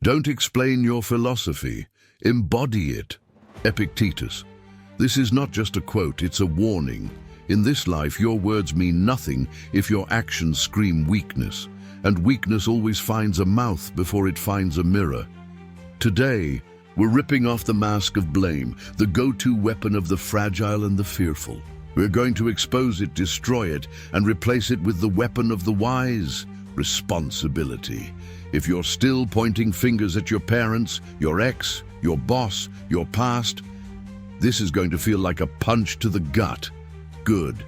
Don't explain your philosophy, embody it. Epictetus. This is not just a quote, it's a warning. In this life, your words mean nothing if your actions scream weakness, and weakness always finds a mouth before it finds a mirror. Today, we're ripping off the mask of blame, the go-to weapon of the fragile and the fearful. We're going to expose it, destroy it, and replace it with the weapon of the wise, responsibility. If you're still pointing fingers at your parents, your ex, your boss, your past, this is going to feel like a punch to the gut. Good.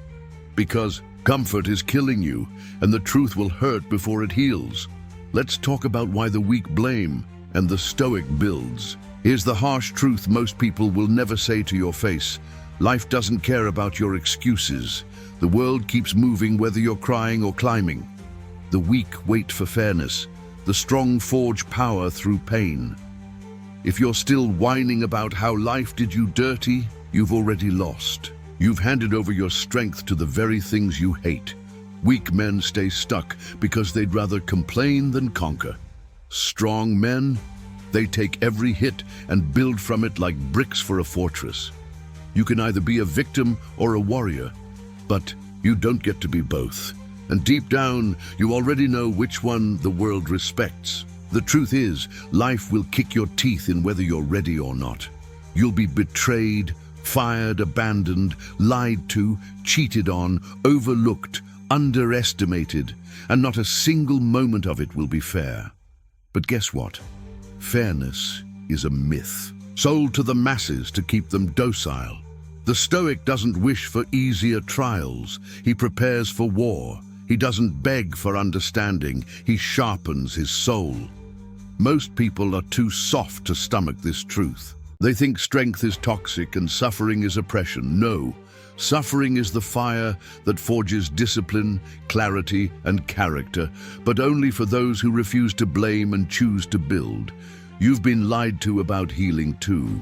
Because comfort is killing you, and the truth will hurt before it heals. Let's talk about why the weak blame and the Stoic Builds. Here's the harsh truth most people will never say to your face. Life doesn't care about your excuses. The world keeps moving whether you're crying or climbing. The weak wait for fairness. The strong forge power through pain. If you're still whining about how life did you dirty, you've already lost. You've handed over your strength to the very things you hate. Weak men stay stuck because they'd rather complain than conquer. Strong men, they take every hit and build from it like bricks for a fortress. You can either be a victim or a warrior, but you don't get to be both. And deep down, you already know which one the world respects. The truth is, life will kick your teeth in whether you're ready or not. You'll be betrayed, fired, abandoned, lied to, cheated on, overlooked, underestimated, and not a single moment of it will be fair. But guess what? Fairness is a myth, sold to the masses to keep them docile. The Stoic doesn't wish for easier trials. He prepares for war. He doesn't beg for understanding. He sharpens his soul. Most people are too soft to stomach this truth. They think strength is toxic and suffering is oppression. No, suffering is the fire that forges discipline, clarity, and character, but only for those who refuse to blame and choose to build. You've been lied to about healing too.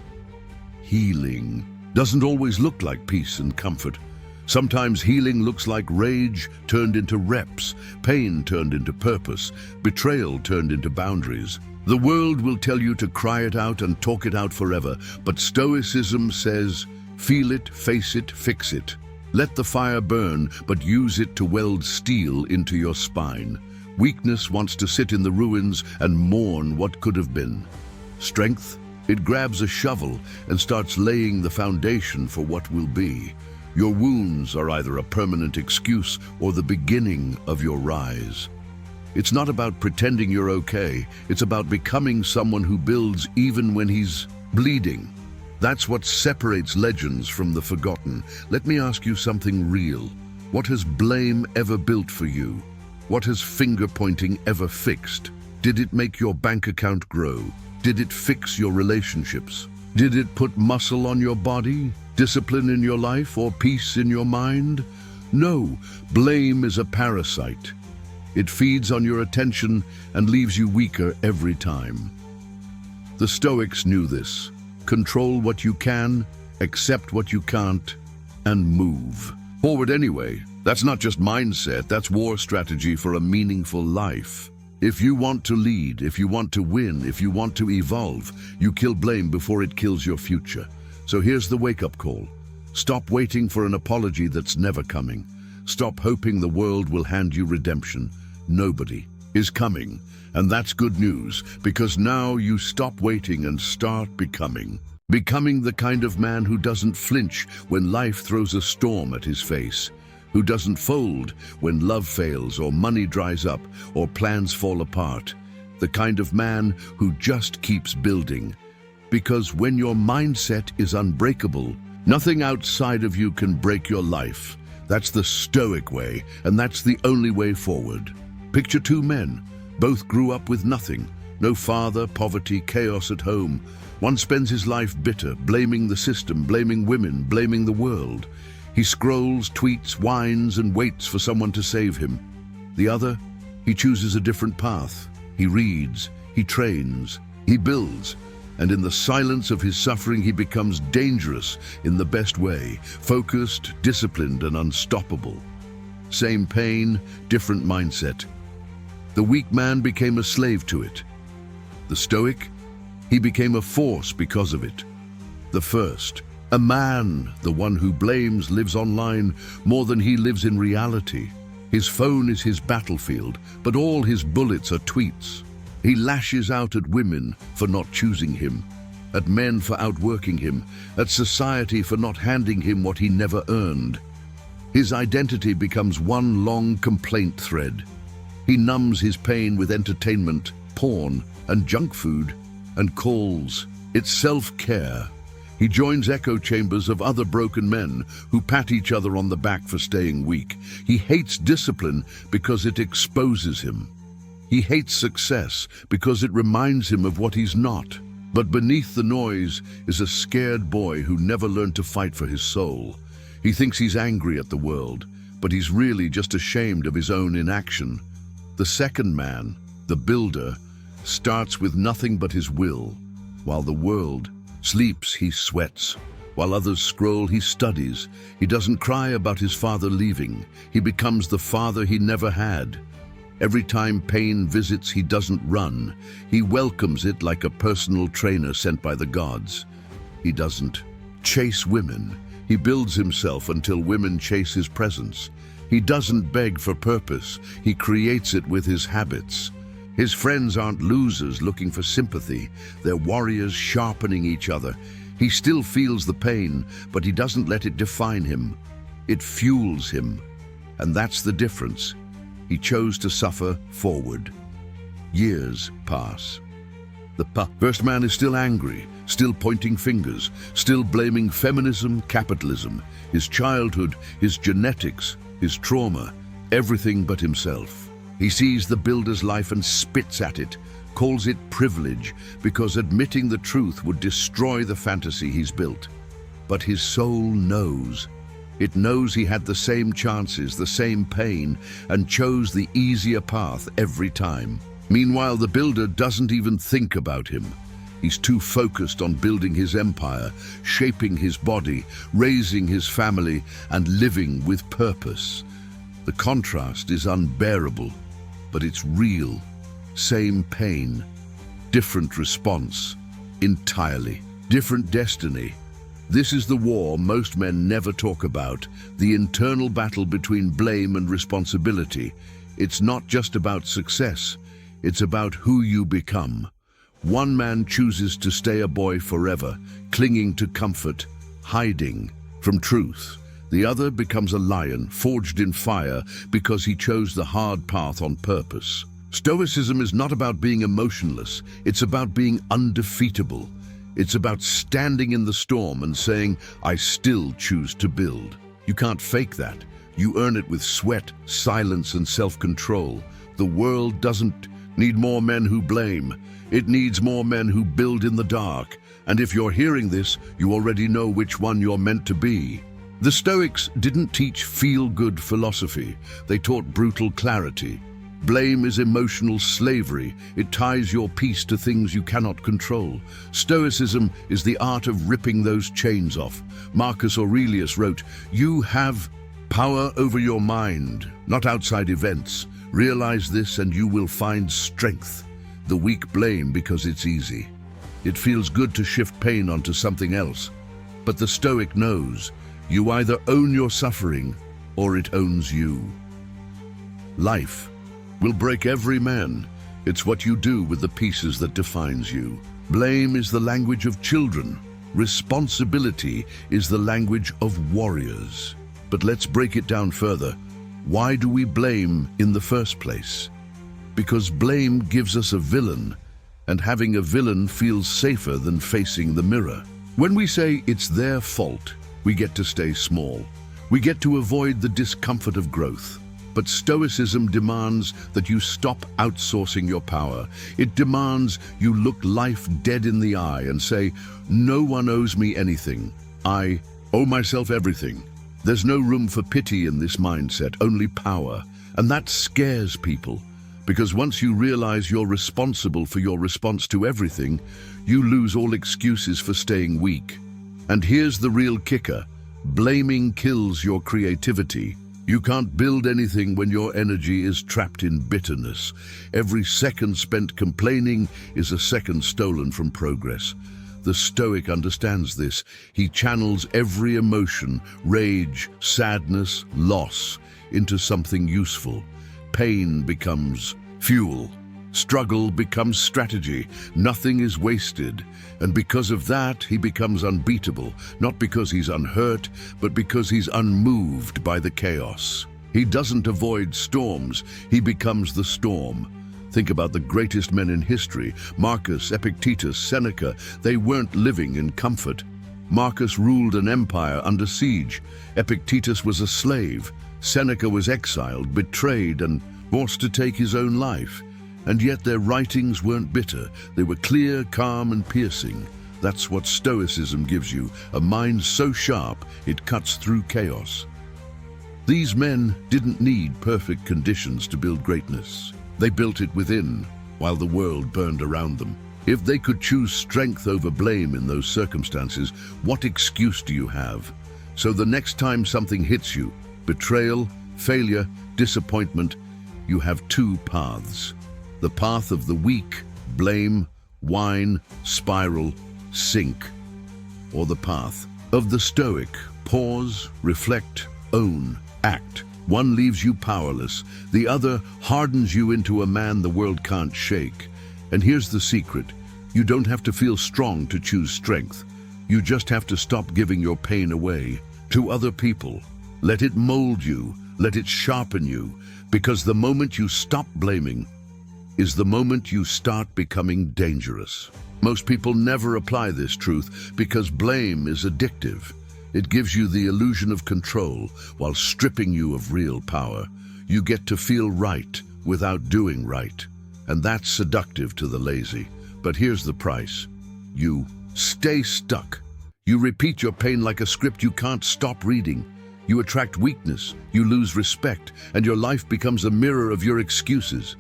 Healing doesn't always look like peace and comfort. Sometimes healing looks like rage turned into reps, pain turned into purpose, betrayal turned into boundaries. The world will tell you to cry it out and talk it out forever, but Stoicism says, feel it, face it, fix it. Let the fire burn, but use it to weld steel into your spine. Weakness wants to sit in the ruins and mourn what could have been. Strength, it grabs a shovel and starts laying the foundation for what will be. Your wounds are either a permanent excuse or the beginning of your rise. It's not about pretending you're okay. It's about becoming someone who builds even when he's bleeding. That's what separates legends from the forgotten. Let me ask you something real. What has blame ever built for you? What has finger-pointing ever fixed? Did it make your bank account grow? Did it fix your relationships? Did it put muscle on your body, discipline in your life, or peace in your mind? No, blame is a parasite. It feeds on your attention and leaves you weaker every time. The Stoics knew this. Control what you can, accept what you can't, and move forward anyway. That's not just mindset, that's war strategy for a meaningful life. If you want to lead, if you want to win, if you want to evolve, you kill blame before it kills your future. So here's the wake-up call. Stop waiting for an apology that's never coming. Stop hoping the world will hand you redemption. Nobody is coming, and that's good news, because now you stop waiting and start becoming. Becoming the kind of man who doesn't flinch when life throws a storm at his face, who doesn't fold when love fails or money dries up or plans fall apart. The kind of man who just keeps building. Because when your mindset is unbreakable, nothing outside of you can break your life. That's the Stoic way, and that's the only way forward. Picture two men. Both grew up with nothing. No father, poverty, chaos at home. One spends his life bitter, blaming the system, blaming women, blaming the world. He scrolls, tweets, whines, and waits for someone to save him. The other, he chooses a different path. He reads, he trains, he builds, and in the silence of his suffering he becomes dangerous in the best way, focused, disciplined, and unstoppable. Same pain, different mindset. The weak man became a slave to it. The Stoic? He became a force because of it. The first, a man, the one who blames, lives online more than he lives in reality. His phone is his battlefield, but all his bullets are tweets. He lashes out at women for not choosing him, at men for outworking him, at society for not handing him what he never earned. His identity becomes one long complaint thread. He numbs his pain with entertainment, porn, and junk food, and calls it self-care. He joins echo chambers of other broken men who pat each other on the back for staying weak. He hates discipline because it exposes him. He hates success because it reminds him of what he's not. But beneath the noise is a scared boy who never learned to fight for his soul. He thinks he's angry at the world, but he's really just ashamed of his own inaction. The second man, the builder, starts with nothing but his will. While the world sleeps, he sweats. While others scroll, he studies. He doesn't cry about his father leaving. He becomes the father he never had. Every time pain visits, he doesn't run. He welcomes it like a personal trainer sent by the gods. He doesn't chase women. He builds himself until women chase his presence. He doesn't beg for purpose. He creates it with his habits. His friends aren't losers looking for sympathy. They're warriors sharpening each other. He still feels the pain, but he doesn't let it define him. It fuels him. And that's the difference. He chose to suffer forward. Years pass. The first man is still angry, still pointing fingers, still blaming feminism, capitalism, his childhood, his genetics, his trauma, everything but himself. He sees the builder's life and spits at it, calls it privilege, because admitting the truth would destroy the fantasy he's built. But his soul knows. It knows he had the same chances, the same pain, and chose the easier path every time. Meanwhile, the builder doesn't even think about him. He's too focused on building his empire, shaping his body, raising his family, and living with purpose. The contrast is unbearable, but it's real. Same pain, different response, entirely different destiny. This is the war most men never talk about, the internal battle between blame and responsibility. It's not just about success, it's about who you become. One man chooses to stay a boy forever, clinging to comfort, hiding from truth. The other becomes a lion, forged in fire, because he chose the hard path on purpose. Stoicism is not about being emotionless, it's about being undefeatable. It's about standing in the storm and saying, I still choose to build. You can't fake that. You earn it with sweat, silence, and self-control. The world doesn't need more men who blame. It needs more men who build in the dark. And if you're hearing this, you already know which one you're meant to be. The Stoics didn't teach feel-good philosophy. They taught brutal clarity. Blame is emotional slavery. It ties your peace to things you cannot control. Stoicism is the art of ripping those chains off. Marcus Aurelius wrote, "You have power over your mind, not outside events. Realize this and you will find strength." The weak blame because it's easy. It feels good to shift pain onto something else. But the Stoic knows, you either own your suffering or it owns you. Life will break every man. It's what you do with the pieces that defines you. Blame is the language of children. Responsibility is the language of warriors. But let's break it down further. Why do we blame in the first place? Because blame gives us a villain, and having a villain feels safer than facing the mirror. When we say it's their fault, we get to stay small. We get to avoid the discomfort of growth. But Stoicism demands that you stop outsourcing your power. It demands you look life dead in the eye and say, no one owes me anything. I owe myself everything. There's no room for pity in this mindset, only power. And that scares people, because once you realize you're responsible for your response to everything, you lose all excuses for staying weak. And here's the real kicker. Blaming kills your creativity. You can't build anything when your energy is trapped in bitterness. Every second spent complaining is a second stolen from progress. The Stoic understands this. He channels every emotion, rage, sadness, loss, into something useful. Pain becomes fuel. Struggle becomes strategy. Nothing is wasted. And because of that, he becomes unbeatable, not because he's unhurt, but because he's unmoved by the chaos. He doesn't avoid storms, he becomes the storm. Think about the greatest men in history, Marcus, Epictetus, Seneca. They weren't living in comfort. Marcus ruled an empire under siege. Epictetus was a slave. Seneca was exiled, betrayed, and forced to take his own life. And yet their writings weren't bitter. They were clear, calm, and piercing. That's what Stoicism gives you, a mind so sharp it cuts through chaos. These men didn't need perfect conditions to build greatness. They built it within, while the world burned around them. If they could choose strength over blame in those circumstances, what excuse do you have? So the next time something hits you, betrayal, failure, disappointment, you have two paths. The path of the weak, blame, whine, spiral, sink. Or the path of the Stoic, pause, reflect, own, act. One leaves you powerless, the other hardens you into a man the world can't shake. And here's the secret. You don't have to feel strong to choose strength. You just have to stop giving your pain away to other people. Let it mold you, let it sharpen you, because the moment you stop blaming is the moment you start becoming dangerous. Most people never apply this truth because blame is addictive. It gives you the illusion of control while stripping you of real power. You get to feel right without doing right, and that's seductive to the lazy. But here's the price. You stay stuck. You repeat your pain like a script you can't stop reading. You attract weakness, you lose respect, and your life becomes a mirror of your excuses.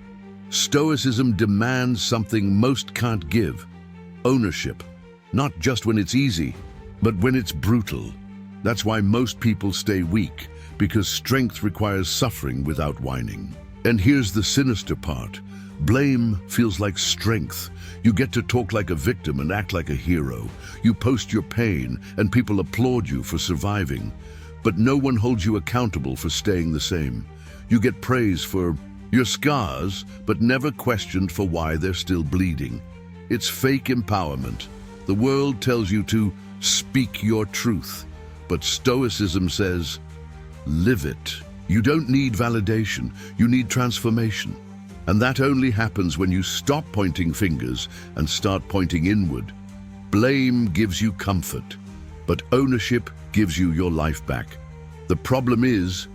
Stoicism demands something most can't give: ownership. Not just when it's easy, but when it's brutal. That's why most people stay weak, because strength requires suffering without whining. And here's the sinister part. Blame feels like strength. You get to talk like a victim and act like a hero. You post your pain, and people applaud you for surviving. But no one holds you accountable for staying the same. You get praise for your scars, but never questioned for why they're still bleeding. It's fake empowerment. The world tells you to speak your truth, but Stoicism says, live it. You don't need validation, you need transformation. And that only happens when you stop pointing fingers and start pointing inward. Blame gives you comfort, but ownership gives you your life back. The problem is,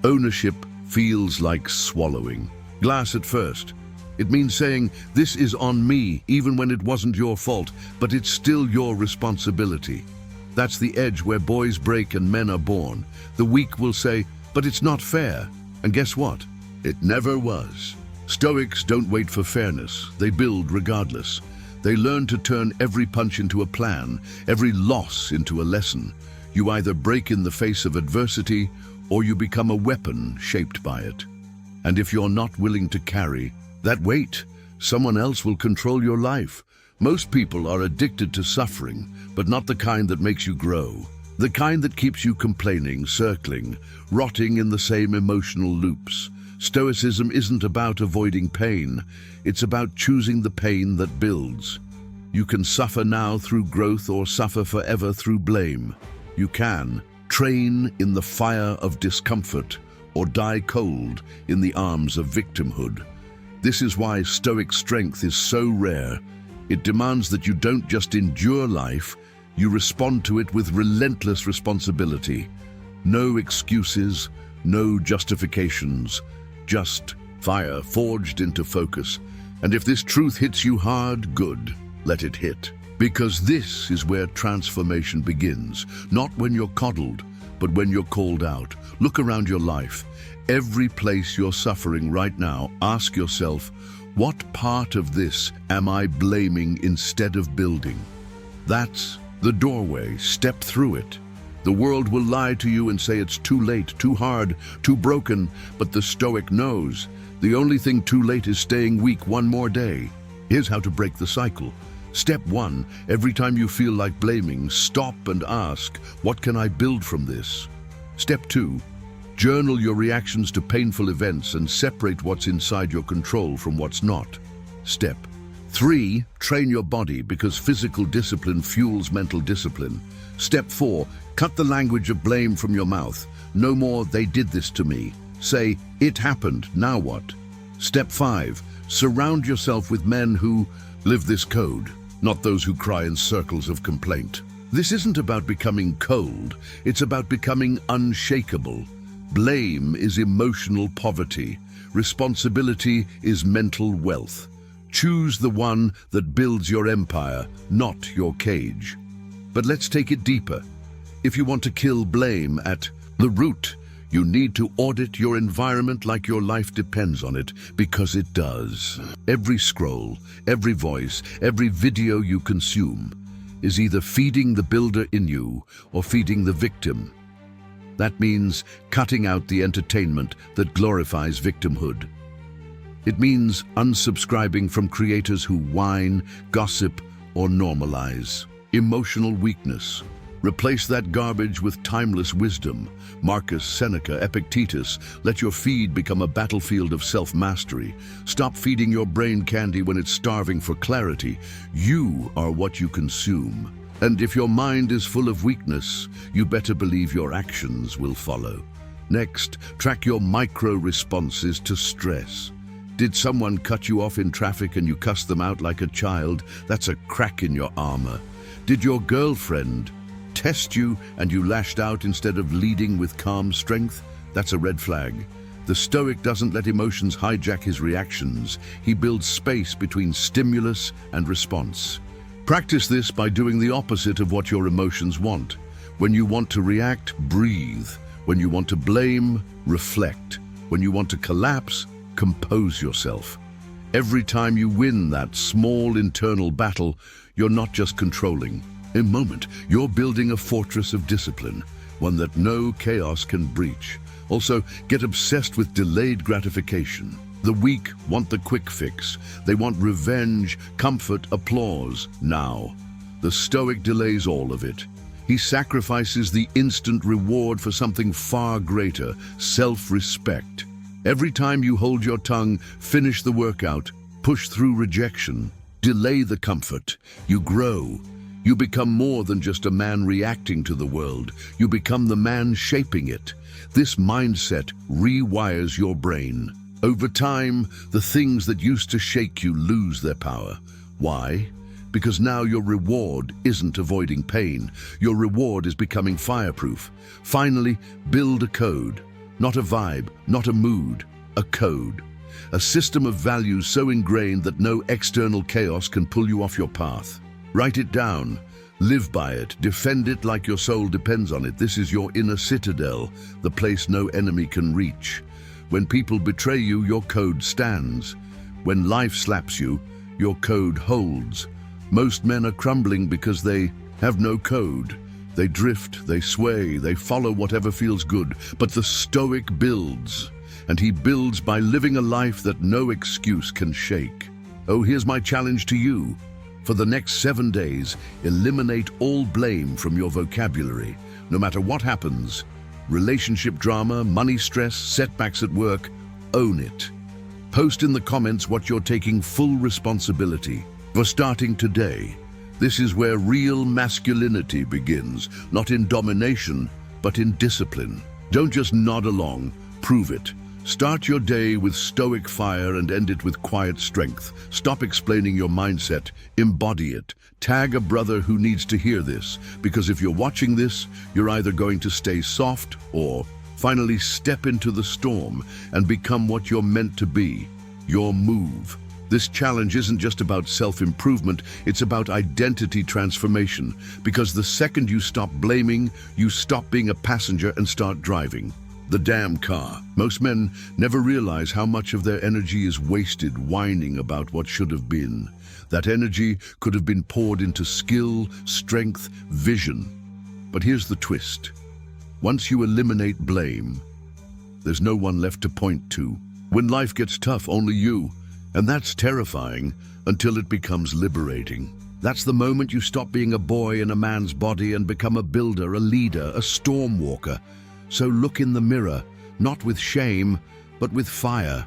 ownership feels like swallowing glass at first. It means saying, this is on me, even when it wasn't your fault, but it's still your responsibility. That's the edge where boys break and men are born. The weak will say, but it's not fair. And guess what? It never was. Stoics don't wait for fairness. They build regardless. They learn to turn every punch into a plan, every loss into a lesson. You either break in the face of adversity, or you become a weapon shaped by it. And if you're not willing to carry that weight, someone else will control your life. Most people are addicted to suffering, but not the kind that makes you grow. The kind that keeps you complaining, circling, rotting in the same emotional loops. Stoicism isn't about avoiding pain. It's about choosing the pain that builds. You can suffer now through growth or suffer forever through blame. You can train in the fire of discomfort or die cold in the arms of victimhood. This is why Stoic strength is so rare. It demands that you don't just endure life, you respond to it with relentless responsibility. No excuses, no justifications, just fire forged into focus. And if this truth hits you hard, good, let it hit. Because this is where transformation begins, not when you're coddled, but when you're called out. Look around your life. Every place you're suffering right now, ask yourself, what part of this am I blaming instead of building? That's the doorway. Step through it. The world will lie to you and say it's too late, too hard, too broken, but the Stoic knows the only thing too late is staying weak one more day. Here's how to break the cycle. Step 1, every time you feel like blaming, stop and ask, what can I build from this? Step 2, journal your reactions to painful events and separate what's inside your control from what's not. Step 3, train your body because physical discipline fuels mental discipline. Step 4, cut the language of blame from your mouth. No more, they did this to me. Say, it happened, now what? Step 5, surround yourself with men who live this code, not those who cry in circles of complaint. This isn't about becoming cold, it's about becoming unshakable. Blame is emotional poverty. Responsibility is mental wealth. Choose the one that builds your empire, not your cage. But let's take it deeper. If you want to kill blame at the root, you need to audit your environment like your life depends on it, because it does. Every scroll, every voice, every video you consume is either feeding the builder in you or feeding the victim. That means cutting out the entertainment that glorifies victimhood. It means unsubscribing from creators who whine, gossip, or normalize emotional weakness. Replace that garbage with timeless wisdom. Marcus, Seneca, Epictetus, let your feed become a battlefield of self-mastery. Stop feeding your brain candy when it's starving for clarity. You are what you consume. And if your mind is full of weakness, you better believe your actions will follow. Next, track your micro-responses to stress. Did someone cut you off in traffic and you cussed them out like a child? That's a crack in your armor. Did your girlfriend test you and you lashed out instead of leading with calm strength? That's a red flag. The Stoic doesn't let emotions hijack his reactions. He builds space between stimulus and response. Practice this by doing the opposite of what your emotions want. When you want to react, breathe. When you want to blame, reflect. When you want to collapse, compose yourself. Every time you win that small internal battle, you're not just controlling a moment, you're building a fortress of discipline, one that no chaos can breach. Also, get obsessed with delayed gratification. The weak want the quick fix. They want revenge, comfort, applause, now. The Stoic delays all of it. He sacrifices the instant reward for something far greater, self-respect. Every time you hold your tongue, finish the workout, push through rejection, delay the comfort, you grow. You become more than just a man reacting to the world. You become the man shaping it. This mindset rewires your brain. Over time, the things that used to shake you lose their power. Why? Because now your reward isn't avoiding pain. Your reward is becoming fireproof. Finally, build a code. Not a vibe, not a mood, a code. A system of values so ingrained that no external chaos can pull you off your path. Write it down, live by it, defend it like your soul depends on it. This is your inner citadel, the place no enemy can reach. When people betray you, your code stands. When life slaps you, your code holds. Most men are crumbling because they have no code. They drift, they sway, they follow whatever feels good. But the Stoic builds, and he builds by living a life that no excuse can shake. Oh, here's my challenge to you. For the next 7 days, eliminate all blame from your vocabulary. No matter what happens, relationship drama, money stress, setbacks at work, own it. Post in the comments what you're taking full responsibility for starting today. This is where real masculinity begins, not in domination, but in discipline. Don't just nod along, prove it. Start your day with Stoic fire and end it with quiet strength. Stop explaining your mindset, embody it. Tag a brother who needs to hear this, because if you're watching this, you're either going to stay soft or finally step into the storm and become what you're meant to be, your move. This challenge isn't just about self-improvement, it's about identity transformation, because the second you stop blaming, you stop being a passenger and start driving. The damn car. Most men never realize how much of their energy is wasted whining about what should have been. That energy could have been poured into skill, strength, vision. But here's the twist. Once you eliminate blame, there's no one left to point to. When life gets tough, only you. And that's terrifying until it becomes liberating. That's the moment you stop being a boy in a man's body and become a builder, a leader, a storm walker. So look in the mirror, not with shame, but with fire.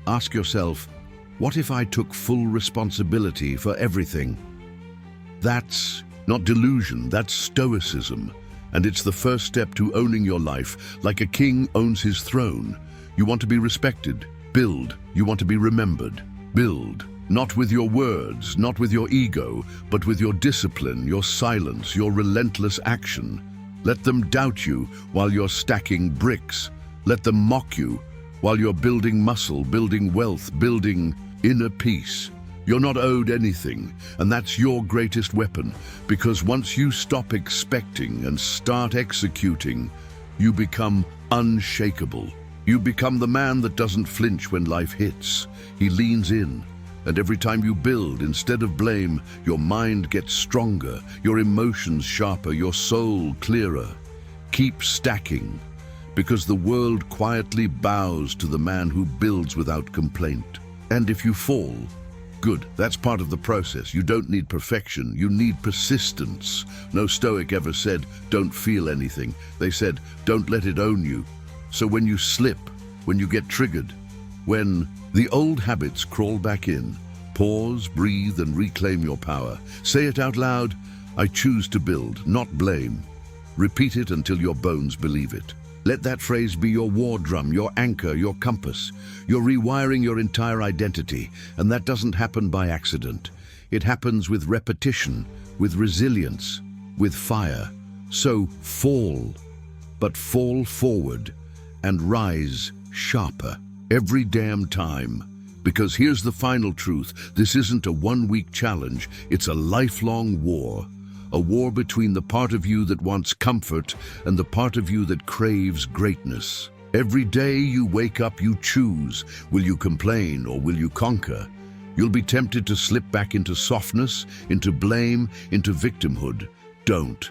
Ask yourself, what if I took full responsibility for everything? That's not delusion, that's stoicism. And it's the first step to owning your life, like a king owns his throne. You want to be respected. Build. You want to be remembered. Build. Not with your words, not with your ego, but with your discipline, your silence, your relentless action. Let them doubt you while you're stacking bricks. Let them mock you while you're building muscle, building wealth, building inner peace. You're not owed anything, and that's your greatest weapon, because once you stop expecting and start executing, you become unshakable. You become the man that doesn't flinch when life hits. He leans in, and every time you build, instead of blame, your mind gets stronger, your emotions sharper, your soul clearer. Keep stacking, because the world quietly bows to the man who builds without complaint. And if you fall, good, that's part of the process. You don't need perfection, you need persistence. No Stoic ever said, don't feel anything. They said, don't let it own you. So when you slip, when you get triggered, when the old habits crawl back in, pause, breathe, and reclaim your power. Say it out loud, I choose to build, not blame. Repeat it until your bones believe it. Let that phrase be your war drum, your anchor, your compass. You're rewiring your entire identity, and that doesn't happen by accident. It happens with repetition, with resilience, with fire. So fall, but fall forward and rise sharper every damn time. Because here's the final truth, this isn't a one-week challenge, it's a lifelong war. A war between the part of you that wants comfort and the part of you that craves greatness. Every day you wake up, you choose. Will you complain or will you conquer? You'll be tempted to slip back into softness, into blame, into victimhood. Don't.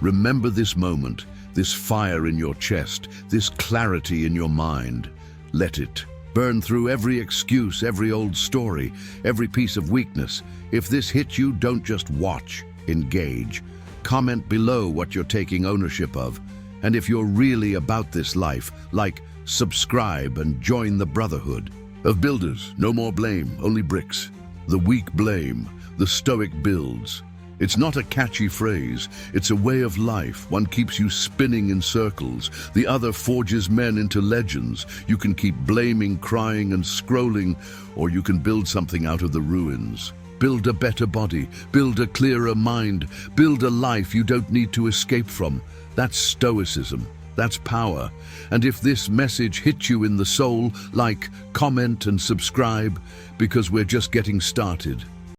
Remember this moment, this fire in your chest, this clarity in your mind. Let it burn through every excuse, every old story, every piece of weakness. If this hits you, don't just watch. Engage. Comment below what you're taking ownership of. And if you're really about this life, like, subscribe and join the brotherhood of builders. No more blame, only bricks. The weak blame, the Stoic Builds. It's not a catchy phrase, it's a way of life. One keeps you spinning in circles, the other forges men into legends. You can keep blaming, crying, and scrolling, or you can build something out of the ruins. Build a better body, build a clearer mind, build a life you don't need to escape from. That's Stoicism, that's power. And if this message hits you in the soul, like, comment and subscribe, because we're just getting started.